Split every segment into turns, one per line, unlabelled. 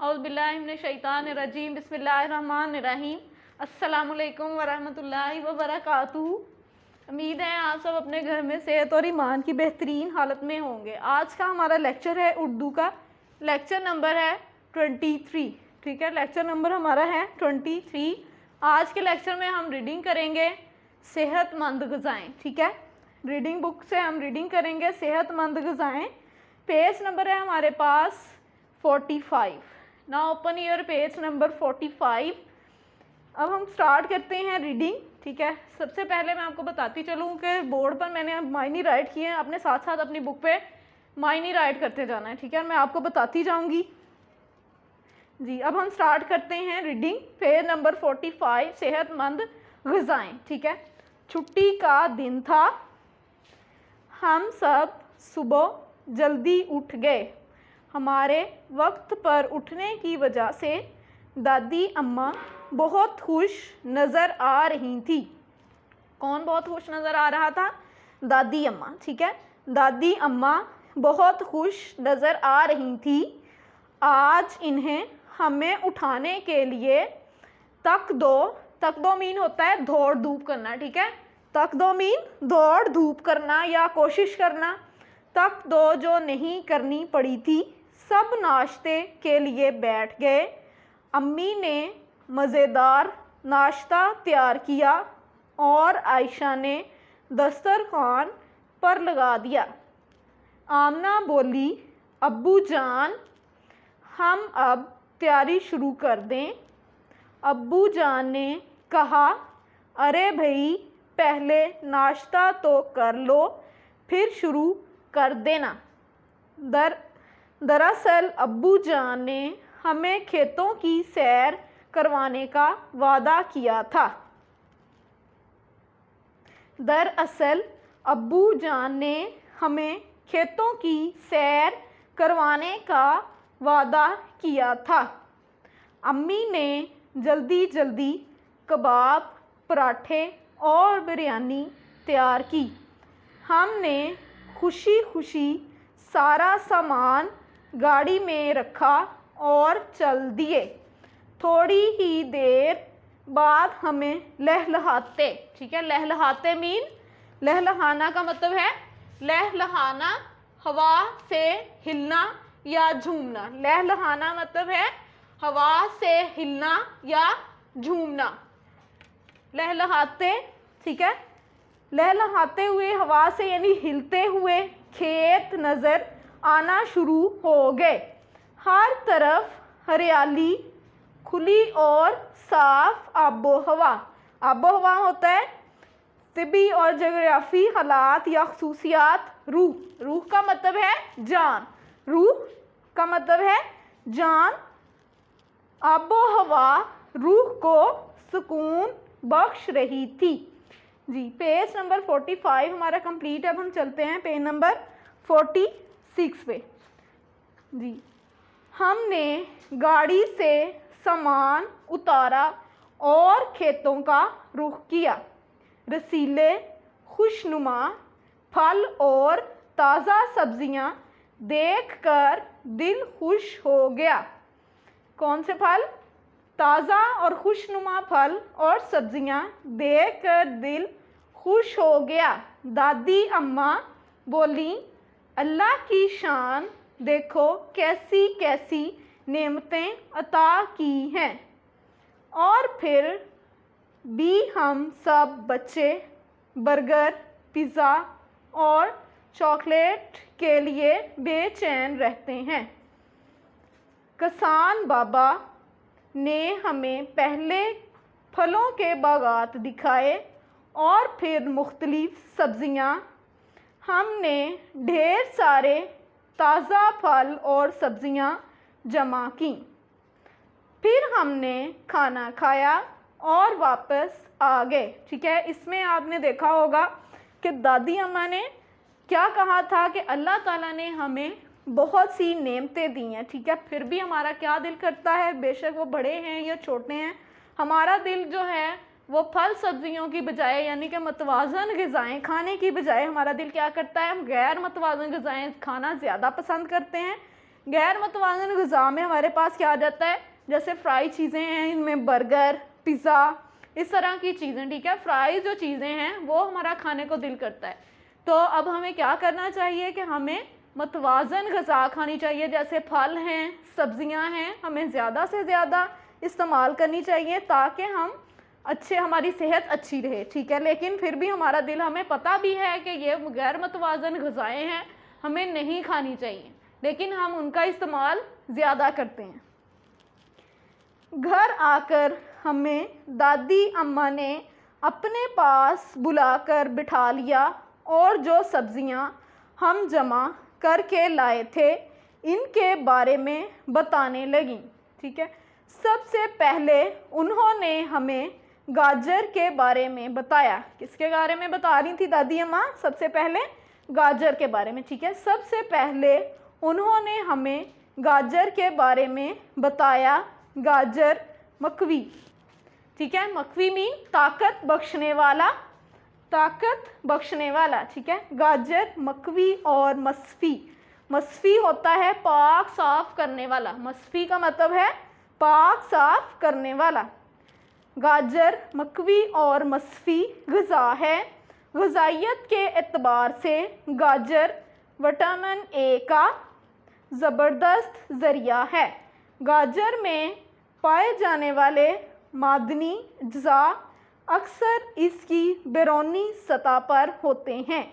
औज़ुबिल्लाहिमिनश्शैतानिर्रजीम बिस्मिल्लाहिर्रहमानिर्रहीम अस्सलामुअलैकुम वरहमतुल्लाहि वबरकातुहू। उम्मीद है आप सब अपने घर में सेहत और ईमान की बेहतरीन हालत में होंगे। आज का हमारा लेक्चर है उर्दू का। लेक्चर नंबर है 23। ठीक है, लेक्चर नंबर हमारा है 23। आज के लेक्चर में हम रीडिंग करेंगे सेहतमंद ग़िज़ाएँ। ठीक है, रीडिंग बुक से हम रीडिंग करेंगे सेहतमंद ग़िज़ाएँ। पेज नंबर है हमारे पास 45। Now open your page number 45। अब हम स्टार्ट करते हैं रीडिंग। ठीक है, सबसे पहले मैं आपको बताती चलूँ कि बोर्ड पर मैंने मायने राइट किए हैं, अपने साथ साथ अपनी बुक पे मायने राइट करते जाना है। ठीक है, मैं आपको बताती जाऊंगी जी। अब हम स्टार्ट करते हैं रीडिंग। पेज नंबर 45 सेहतमंद ग़िज़ाएँ। ठीक है, छुट्टी का दिन था, हम सब सुबह जल्दी उठ गए। हमारे वक्त पर उठने की वजह से दादी अम्मा बहुत खुश नज़र आ रही थी। कौन बहुत खुश नज़र आ रहा था? दादी अम्मा। ठीक है, दादी अम्मा बहुत खुश नज़र आ रही थी। आज इन्हें हमें उठाने के लिए तक दो मीन होता है दौड़ धूप करना। ठीक है, तक दो मीन दौड़ धूप करना या कोशिश करना। तक दो जो नहीं करनी पड़ी थी। सब नाश्ते के लिए बैठ गए। अम्मी ने मज़ेदार नाश्ता तैयार किया और आयशा ने दस्तरखान पर लगा दिया। आमना बोली, अब्बू जान हम अब तैयारी शुरू कर दें। अब्बू जान ने कहा, अरे भई पहले नाश्ता तो कर लो फिर शुरू कर देना। दरअसल अब्बू जान ने हमें खेतों की सैर करवाने का वादा किया था। दरअसल अब्बू जान ने हमें खेतों की सैर करवाने का वादा किया था। अम्मी ने जल्दी जल्दी कबाब, पराठे और बिरयानी तैयार की। हमने खुशी खुशी सारा सामान गाड़ी में रखा और चल दिए। थोड़ी ही देर बाद हमें लहलहाते, ठीक है, लहलहाते मीन लहलहाना का मतलब है लहलहाना हवा से हिलना या झूमना। लहलहाना मतलब है हवा से हिलना या झूमना। लहलहाते, ठीक है, लहलहाते हुए हवा से यानी हिलते हुए खेत नज़र आना शुरू हो गए। हर तरफ हरियाली, खुली और साफ आबो हवा। आबो हवा होता है तिबी और जोग्राफी हालात या खसूसियात। रूह, रूह का मतलब है जान। रूह का मतलब है जान। आबो हवा रूह को सुकून बख्श रही थी जी। पेज नंबर 45 हमारा कंप्लीट है। अब हम चलते हैं पेज नंबर 46 पे जी। हमने गाड़ी से सामान उतारा और खेतों का रुख किया। रसीले, खुशनुमा फल और ताज़ा सब्जियां देखकर दिल खुश हो गया। कौन से फल? ताज़ा और खुशनुमा फल और सब्जियां देखकर दिल खुश हो गया। दादी अम्मा बोली, अल्लाह की शान, देखो कैसी कैसी नेमतें अता की हैं। और फिर भी हम सब बच्चे बर्गर, पिज़्ज़ा और चॉकलेट के लिए बेचैन रहते हैं। किसान बाबा ने हमें पहले फलों के बागात दिखाए और फिर मुख्तलिफ सब्ज़ियाँ। हमने ढेर सारे ताज़ा फल और सब्ज़ियाँ जमा की। फिर हमने खाना खाया और वापस आ गए। ठीक है, इसमें आपने देखा होगा कि दादी अम्मा ने क्या कहा था कि अल्लाह ताला ने हमें बहुत सी नेमतें दी हैं। ठीक है, फिर भी हमारा क्या दिल करता है, बेशक वो बड़े हैं या छोटे हैं, हमारा दिल जो है वो फल सब्जियों की बजाय यानी कि मतवाज़न ग़िज़ाएँ खाने की बजाय हमारा दिल क्या करता है, हम गैर मतवाज़न ग़िज़ाएँ खाना ज़्यादा पसंद करते हैं। गैर मुतवाज़िन ग़िज़ा में हमारे पास क्या आ जाता है, जैसे फ्राई चीज़ें हैं, इनमें बर्गर, पिज़्ज़ा, इस तरह की चीज़ें, ठीक है। फ्राई जो चीज़ें हैं वो हमारा खाने को दिल करता है। तो अब हमें क्या करना चाहिए कि हमें मुतवाज़िन ग़िज़ा खानी चाहिए, जैसे फल हैं, सब्ज़ियां हैं, हमें ज़्यादा से ज़्यादा इस्तेमाल करनी चाहिए ताकि हम हमारी सेहत अच्छी रहे, ठीक है। लेकिन फिर भी हमारा दिल, हमें पता भी है कि ये गैर मुतवाज़िन ग़िज़ाएँ हैं, हमें नहीं खानी चाहिए, लेकिन हम उनका इस्तेमाल ज़्यादा करते हैं। घर आकर हमें दादी अम्मा ने अपने पास बुलाकर बिठा लिया और जो सब्ज़ियां हम जमा करके लाए थे इनके बारे में बताने लगीं, ठीक है। सबसे पहले उन्होंने हमें गाजर के बारे में बताया। किसके बारे में बता रही थी दादी अम्मा? सबसे पहले गाजर के बारे में, ठीक है। सबसे पहले उन्होंने हमें गाजर के बारे में बताया। गाजर मकवी, ठीक है। मकवी मीन ताकत बख्शने वाला, ताकत बख्शने वाला, ठीक है। गाजर मकवी और मस्फी, मस्फी होता है पाक साफ करने वाला, मस्फी का मतलब है पाक साफ करने वाला। गाजर मकवी और मस्फी ग़िज़ा है। ग़िज़ाइयत के एतबार से गाजर विटामिन ए का ज़बरदस्त ज़रिया है। गाजर में पाए जाने वाले मादनी अज्जा अक्सर इसकी बैरूनी सतह पर होते हैं,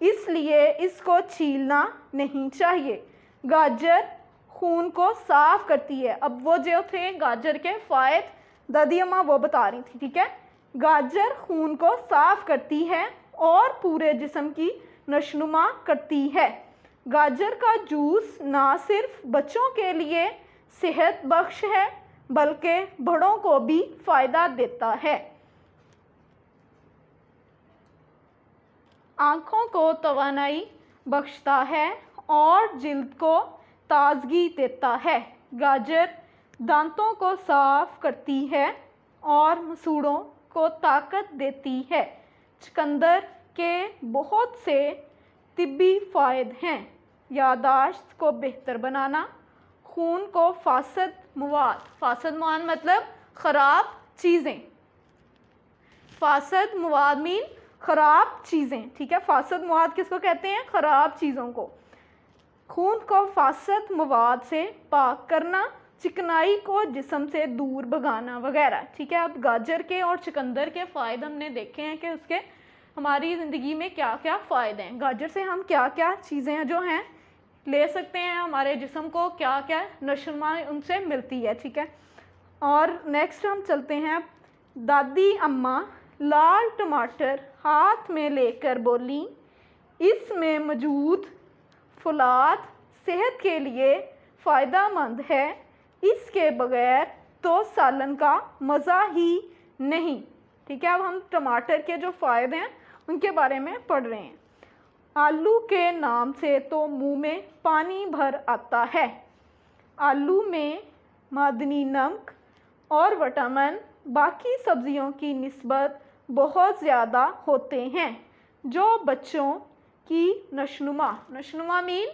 इसलिए इसको छीलना नहीं चाहिए। गाजर खून को साफ़ करती है। अब वो जो थे गाजर के फ़ायदे दादी अम्मा वो बता रही थी, ठीक है। गाजर खून को साफ़ करती है और पूरे जिस्म की नशनुमा करती है। गाजर का जूस ना सिर्फ बच्चों के लिए सेहत बख्श है बल्कि बड़ों को भी फ़ायदा देता है। आँखों को तवानाई बख्शता है और जिल्द को ताज़गी देता है। गाजर दांतों को साफ़ करती है और मसूड़ों को ताकत देती है। चुकंदर के बहुत से तिब्बी फ़ायदे हैं। यादाश्त को बेहतर बनाना, खून को फासद मवाद मतलब ख़राब चीज़ें, फासद मवाद मीन ख़राब चीज़ें, ठीक है। फासद मवाद किसको कहते हैं? ख़राब चीज़ों को। खून को फासद मवाद से पाक करना, चिकनाई को जिस्म से दूर भगाना वगैरह, ठीक है। अब गाजर के और चुकंदर के फ़ायदे हमने देखे हैं कि उसके हमारी ज़िंदगी में क्या क्या फ़ायदे हैं। गाजर से हम क्या क्या चीज़ें जो हैं ले सकते हैं, हमारे जिस्म को क्या क्या नशुमा उनसे मिलती है, ठीक है। और नेक्स्ट हम चलते हैं। दादी अम्मा लाल टमाटर हाथ में लेकर बोली, इसमें मौजूद फौलाद सेहत के लिए फ़ायदेमंद है, इसके बगैर तो सालन का मज़ा ही नहीं, ठीक है। अब हम टमाटर के जो फ़ायदे हैं उनके बारे में पढ़ रहे हैं। आलू के नाम से तो मुंह में पानी भर आता है। आलू में मादनी नमक और विटामिन बाकी सब्ज़ियों की निस्बत बहुत ज़्यादा होते हैं, जो बच्चों की नशनुमा मीन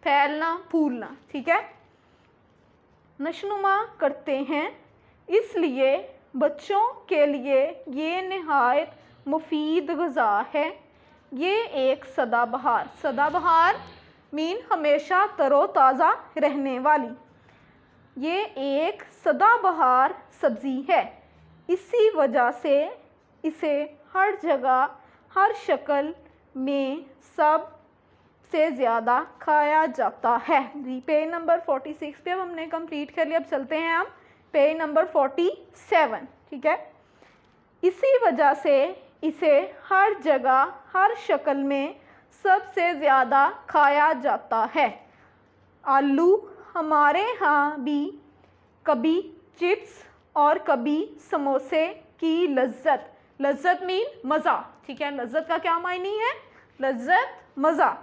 फैलना फूलना, ठीक है, नशनुमा करते हैं। इसलिए बच्चों के लिए ये नहायत मुफीद ग़िज़ा है। ये एक सदाबहार मीन हमेशा तरोताज़ा रहने वाली, ये एक सदाबहार सब्ज़ी है। इसी वजह से इसे हर जगह हर शक्ल में सब से ज़्यादा खाया जाता है। पेज नंबर 46 पे अब हमने कंप्लीट कर लिया। अब चलते हैं हम पेज नंबर 47, ठीक है। इसी वजह से इसे हर जगह हर शक्ल में सबसे ज़्यादा खाया जाता है। आलू हमारे यहाँ भी कभी चिप्स और कभी समोसे की लज्जत मीन मज़ा, ठीक है। लज्जत का क्या मायनी है? लज्जत मज़ा।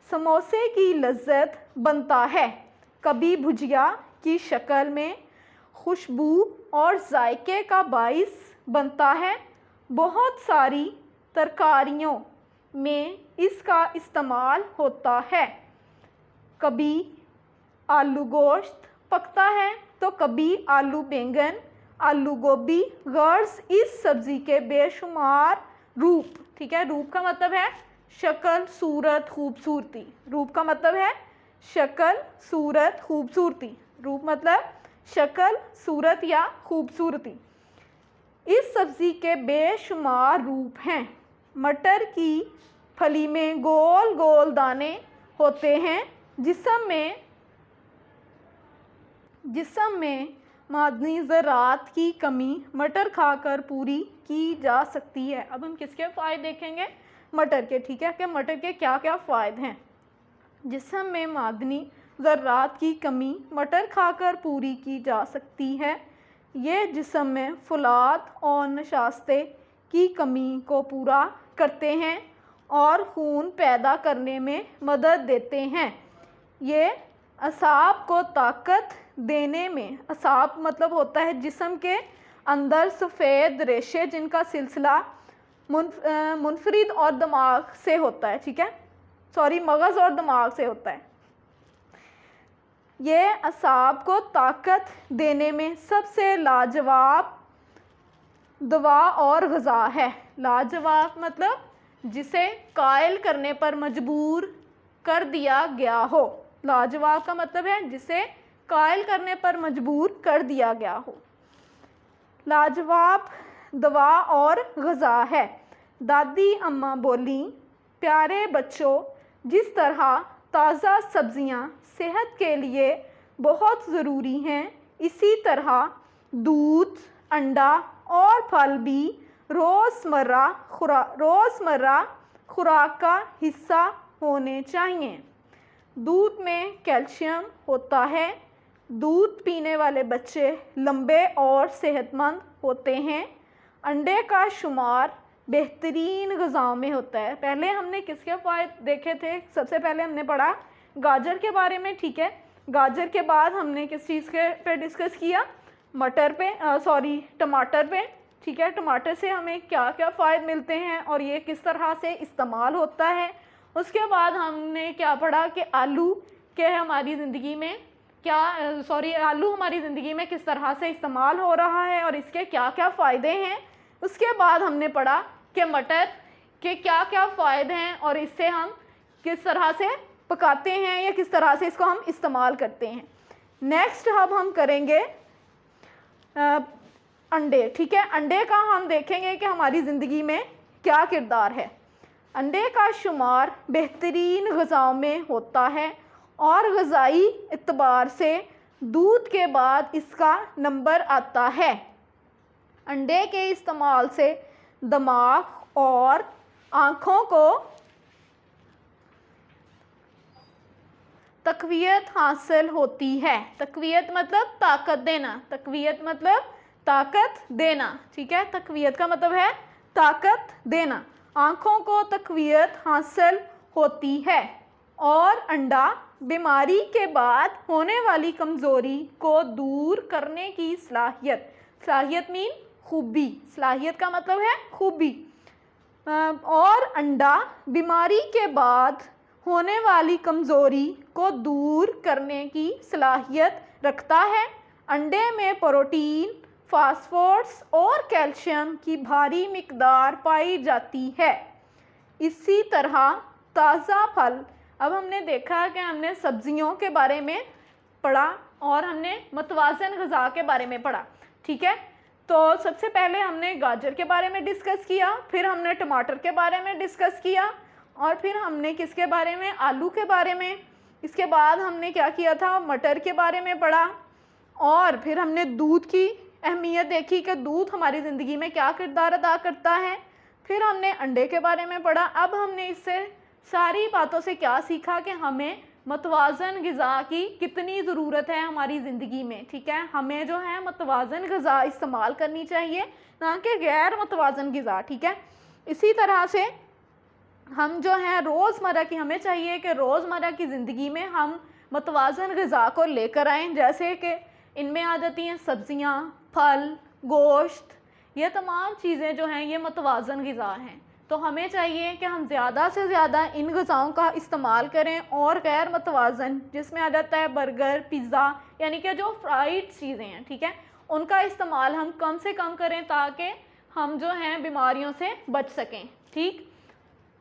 समोसे की लज्जत बनता है, कभी भुजिया की शक्ल में खुशबू और जायके का बाइस बनता है। बहुत सारी तरकारियों में इसका इस्तेमाल होता है, कभी आलू गोश्त पकता है तो कभी आलू बैंगन, आलू गोभी। गर्ल्स इस सब्ज़ी के बेशुमार रूप, ठीक है, रूप का मतलब है शक्ल, सूरत, खूबसूरती। रूप का मतलब है शक्ल, सूरत, खूबसूरती। रूप मतलब शक्ल, सूरत या खूबसूरती। इस सब्ज़ी के बेशुमार रूप हैं। मटर की फली में गोल गोल दाने होते हैं। जिस्म में मादनी ज़रात की कमी मटर खाकर पूरी की जा सकती है। अब हम किसके फ़ायदे देखेंगे? मटर के, ठीक है, कि मटर के क्या क्या फ़ायदे हैं। जिस्म में मादनी ज़रात की कमी मटर खाकर पूरी की जा सकती है। ये जिस्म में फुलाद और नशास्ते की कमी को पूरा करते हैं और खून पैदा करने में मदद देते हैं। ये असाब को ताकत देने में, असाब मतलब होता है जिस्म के अंदर सफ़ेद रेशे जिनका सिलसिला मुनफरिद और दिमाग से होता है, ठीक है, सॉरी, मगज़ और दिमाग से होता है। ये असाब को ताकत देने में सबसे लाजवाब दवा और ग़िज़ा है। लाजवाब मतलब जिसे कायल करने पर मजबूर कर दिया गया हो। लाजवाब का मतलब है जिसे कायल करने पर मजबूर कर दिया गया हो। लाजवाब दवा और ग़िज़ा है। दादी अम्मा बोली, प्यारे बच्चों, जिस तरह ताज़ा सब्ज़ियाँ सेहत के लिए बहुत ज़रूरी हैं, इसी तरह दूध, अंडा और फल भी रोज़मर्रा खुराक का हिस्सा होने चाहिए। दूध में कैल्शियम होता है। दूध पीने वाले बच्चे लंबे और सेहतमंद होते हैं। अंडे का शुमार बेहतरीन ग़िज़ाओं में होता है। पहले हमने किसके फ़ायदे देखे थे? सबसे पहले हमने पढ़ा गाजर के बारे में, ठीक है। गाजर के बाद हमने किस चीज़ के पे डिस्कस किया? मटर पे, टमाटर पे, ठीक है। टमाटर से हमें क्या क्या फ़ायदे मिलते हैं और ये किस तरह से इस्तेमाल होता है। उसके बाद हमने क्या पढ़ा कि आलू के हमारी ज़िंदगी में आलू हमारी ज़िंदगी में किस तरह से इस्तेमाल हो रहा है और इसके क्या क्या फ़ायदे हैं। उसके बाद हमने पढ़ा कि मटर के क्या क्या फ़ायदे हैं और इससे हम किस तरह से पकाते हैं या किस तरह से इसको हम इस्तेमाल करते हैं। नेक्स्ट अब हम करेंगे अंडे, ठीक है। अंडे का हम देखेंगे कि हमारी ज़िंदगी में क्या किरदार है। अंडे का शुमार बेहतरीन ग़िज़ाओं में होता है और ग़िज़ाई एतबार से दूध के बाद इसका नंबर आता है। अंडे के इस्तेमाल से दिमाग और आँखों को तक़वियत हासिल होती है। तक़वियत मतलब ताकत देना। तक़वियत मतलब ताकत देना, ठीक है। तक़वियत का मतलब है ताकत देना। आँखों को तक़वियत हासिल होती है और अंडा बीमारी के बाद होने वाली कमज़ोरी को दूर करने की सलाहियत मीन खूबी। सलाहियत का मतलब है खूबी। और अंडा बीमारी के बाद होने वाली कमज़ोरी को दूर करने की सलाहियत रखता है। अंडे में प्रोटीन, फास्फोरस और कैल्शियम की भारी मिकदार पाई जाती है। इसी तरह ताज़ा फल, अब हमने देखा कि हमने सब्ज़ियों के बारे में पढ़ा और हमने मतवाज़न ग़िज़ा के बारे में पढ़ा, ठीक है। तो सबसे पहले हमने गाजर के बारे में डिस्कस किया, फिर हमने टमाटर के बारे में डिस्कस किया और फिर हमने किसके बारे में? आलू के बारे में। इसके बाद हमने क्या किया था? मटर के बारे में पढ़ा और फिर हमने दूध की अहमियत देखी कि दूध हमारी ज़िंदगी में क्या किरदार अदा करता है। फिर हमने अंडे के बारे में पढ़ा। अब हमने इससे सारी बातों से क्या सीखा कि हमें मतवाज़न ग़िज़ा की कितनी ज़रूरत है हमारी ज़िंदगी में, ठीक है। हमें जो है मतवाज़न ग़िज़ा इस्तेमाल करनी चाहिए, ना कि गैर मतवाज़न ग़िज़ा, ठीक है। इसी तरह से हम जो हैं रोज़मर्रा की, हमें चाहिए कि रोज़मर्रा की ज़िंदगी में हम मतवाज़न ग़िज़ा को लेकर आएँ। जैसे कि इनमें आ जाती हैं सब्ज़ियाँ, फल, गोश्त, ये तमाम चीज़ें जो हैं ये मतवाज़न ग़िज़ा हैं। तो हमें चाहिए कि हम ज़्यादा से ज़्यादा इन ग़िज़ाओं का इस्तेमाल करें, और गैर मतवाज़न जिसमें आ जाता है बर्गर, पिज़्ज़ा, यानी कि जो फ्राइड चीज़ें हैं, ठीक है, उनका इस्तेमाल हम कम से कम करें ताकि हम जो हैं बीमारियों से बच सकें। ठीक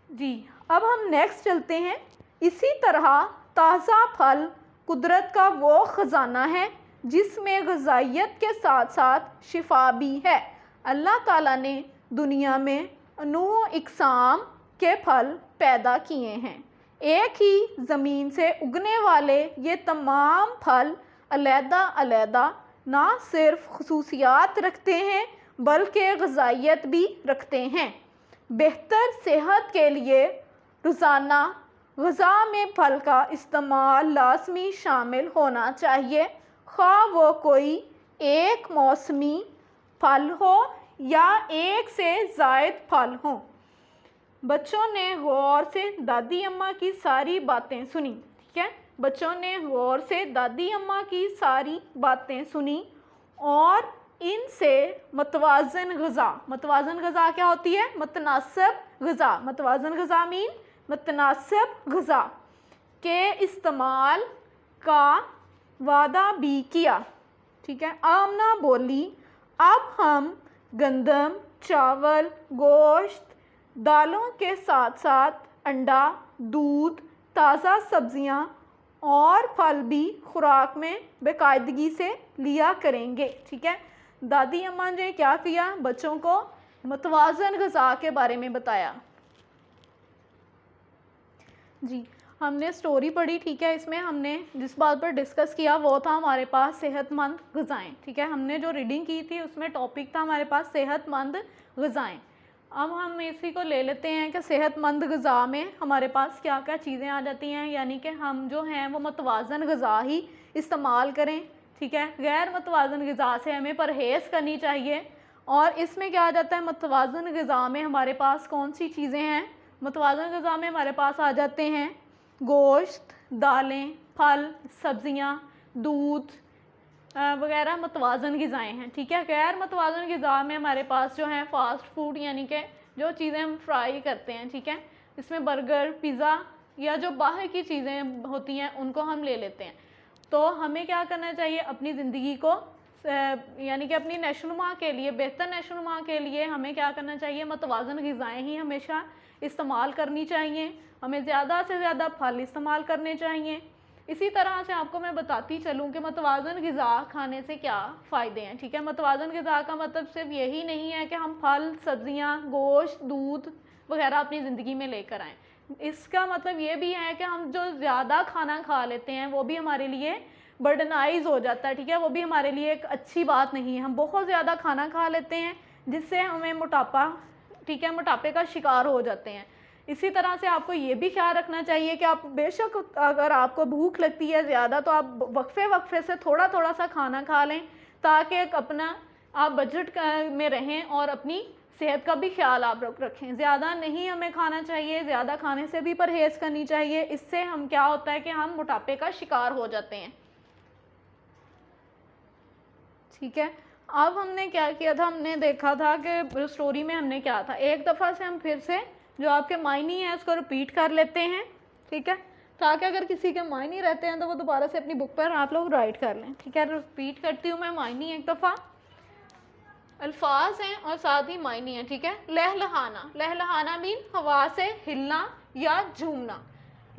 जी, अब हम नेक्स्ट चलते हैं। इसी तरह ताज़ा फल कुदरत का वो ख़जाना है जिसमें ग़िज़ाइयत के साथ साथ शिफा भी है। अल्लाह ताला ने दुनिया में अनूअ इक़साम के फल पैदा किए हैं। एक ही ज़मीन से उगने वाले ये तमाम फल अलहदा-अलहदा ना सिर्फ ख़ुसूसियात रखते हैं बल्कि ग़िज़ाइयत भी रखते हैं। बेहतर सेहत के लिए रोज़ाना ग़िज़ा में फल का इस्तेमाल लाज़मी शामिल होना चाहिए, ख़्वाह वो कोई एक मौसमी फल हो या एक से ज़ायद फल हों। बच्चों ने गौर से दादी अम्मा की सारी बातें सुनी, ठीक है, बच्चों ने गौर से दादी अम्मा की सारी बातें सुनी और इनसे मतवाज़न ग़िज़ा क्या होती है? मतनासब ग़िज़ा। मतवाज़न ग़िज़ा मीन मतनासब ग़िज़ा के इस्तेमाल का वादा भी किया। ठीक है, आमना बोली, अब हम गंदम, चावल, गोश्त, दालों के साथ साथ अंडा, दूध, ताज़ा सब्ज़ियाँ और फल भी खुराक में बाकायदगी से लिया करेंगे। ठीक है, दादी अम्मा ने क्या किया? बच्चों को मतवाज़न ग़िज़ा के बारे में बताया। जी, हमने स्टोरी पढ़ी, ठीक है, इसमें हमने जिस बात पर डिस्कस किया वो था हमारे पास सेहतमंद ग़िज़ाएँ। ठीक है, हमने जो रीडिंग की थी उसमें टॉपिक था हमारे पास सेहतमंद ग़िज़ाएँ। अब हम इसी को ले लेते हैं कि सेहतमंद ग़िज़ा में हमारे पास क्या क्या चीज़ें आ जाती हैं, यानी कि हम जो हैं वो मतवाज़न ग़िज़ा ही इस्तेमाल करें। ठीक है, गैर मतवाज़न ग़िज़ा से हमें परहेज़ करनी चाहिए। और इसमें क्या आ जाता है? मतवाज़न ग़िज़ा में हमारे पास कौन सी चीज़ें हैं? मतवाज़न ग़िज़ा में हमारे पास आ जाते हैं गोश्त, दालें, फल, सब्ज़ियाँ, दूध वगैरह मतवाज़न ग़िज़ाएँ हैं। ठीक है, गैर मतवाज़न ग़िज़ा में हमारे पास जो है फ़ास्ट फूड, यानी कि जो चीज़ें हम फ्राई करते हैं, ठीक है, इसमें बर्गर, पिज़्ज़ा या जो बाहर की चीज़ें होती हैं उनको हम ले लेते हैं। तो हमें क्या करना चाहिए? अपनी ज़िंदगी को यानी कि अपनी नशोनुमा के लिए, बेहतर नशोनुमा के लिए हमें क्या करना चाहिए? मतवाज़न ग़िज़ाएँ ही हमेशा इस्तेमाल करनी चाहिए। हमें ज़्यादा से ज़्यादा फल इस्तेमाल करने चाहिए। इसी तरह से आपको मैं बताती चलूँ कि मतवाज़न ग़िज़ा खाने से क्या फ़ायदे हैं। ठीक है, मतवाज़न ग़िज़ा का मतलब सिर्फ यही नहीं है कि हम फल, सब्ज़ियाँ, गोश्त, दूध वगैरह अपनी ज़िंदगी में लेकर आएँ। इसका मतलब ये भी है कि हम जो ज़्यादा खाना खा लेते हैं वो भी हमारे लिए बर्डनाइज हो जाता है। ठीक है, वो भी हमारे लिए एक अच्छी बात नहीं है। हम बहुत ज़्यादा खाना खा लेते हैं जिससे हमें मोटापा, ठीक है, मोटापे का शिकार हो जाते हैं। इसी तरह से आपको ये भी ख्याल रखना चाहिए कि आप बेशक अगर आपको भूख लगती है ज़्यादा तो आप वक्फे से थोड़ा थोड़ा सा खाना खा लें ताकि अपना आप बजट में रहें और अपनी सेहत का भी ख्याल आप रखें। ज़्यादा नहीं हमें खाना चाहिए, ज़्यादा खाने से भी परहेज़ करनी चाहिए। इससे हम क्या होता है कि हम मोटापे का शिकार हो जाते हैं। ठीक है, अब हमने क्या किया था? हमने देखा था कि स्टोरी में हमने क्या था, एक दफ़ा से हम फिर से जो आपके मायनी है उसको रिपीट कर लेते हैं। ठीक है, ताकि अगर किसी के मायनी रहते हैं तो वो दोबारा से अपनी बुक पर आप लोग राइट कर लें। ठीक है, रिपीट करती हूँ मैं मायनी एक दफ़ा। अल्फाज हैं और साथ ही मायनी है। ठीक है, लहलहाना, लहलहाना मीन हवा से हिलना या झूमना।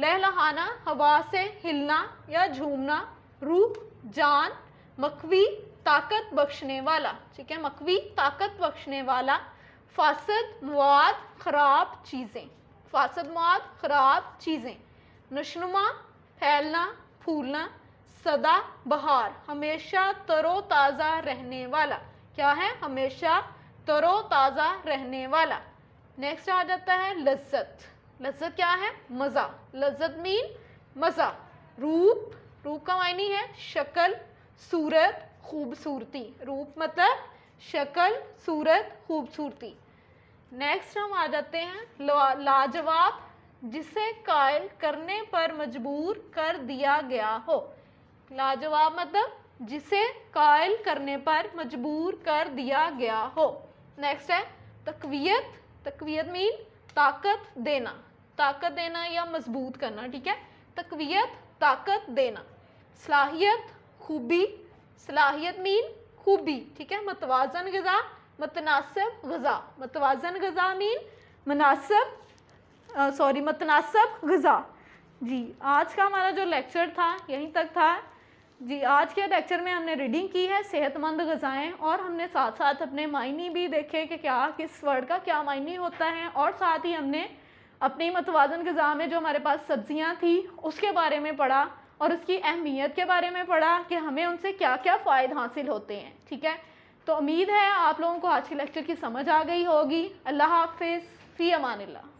लहलहाना हवा से हिलना या झूमना। रूह, जान, मकवी, ताकत बख्शने वाला। ठीक है, मकवी ताकत बख्शने वाला। फासद मवाद, ख़राब चीज़ें। फासद मवाद, ख़राब चीज़ें। नशनुमा, फैलना, फूलना। सदा बहार, हमेशा तरोताज़ा रहने वाला। क्या है? हमेशा तरोताज़ा रहने वाला। नेक्स्ट आ जाता है लज्जत। लज्जत क्या है? मज़ा। लज्जत मीन मज़ा। रूप, रूप का मायनी है शक्ल, सूरत, खूबसूरती। रूप मतलब शक्ल, सूरत, खूबसूरती। नेक्स्ट हम आ जाते हैं लाजवाब, जिसे कायल करने पर मजबूर कर दिया गया हो। लाजवाब मतलब जिसे कायल करने पर मजबूर कर दिया गया हो। नेक्स्ट है तकवीयत। तकवीयत मीन ताकत देना या मजबूत करना, ठीक है। तकवीयत, ताकत देना। सलाहियत, खूबी, सलाहियत मीन खूबी, ठीक है। मतवाजन ग़िज़ा, मतनासिब ग़िज़ा, मतवाजन ग़िज़ा मीन मतनासिब ग़िज़ा। जी, आज का हमारा जो लेक्चर था यहीं तक था। जी, आज के लेक्चर में हमने रीडिंग की है सेहतमंद ग़िज़ाएँ, और हमने साथ साथ अपने मायने भी देखे कि क्या किस वर्ड का क्या मायने होता है, और साथ ही हमने अपनी मतवाज़न ग़िज़ा में जो हमारे पास सब्ज़ियाँ थी उसके बारे में पढ़ा, और उसकी अहमियत के बारे में पढ़ा कि हमें उनसे क्या क्या फ़ायदे हासिल होते हैं, ठीक है। तो उम्मीद है आप लोगों को आज के लेक्चर की समझ आ गई होगी। अल्लाह हाफ़िज़, फ़ी अमानिल्लाह।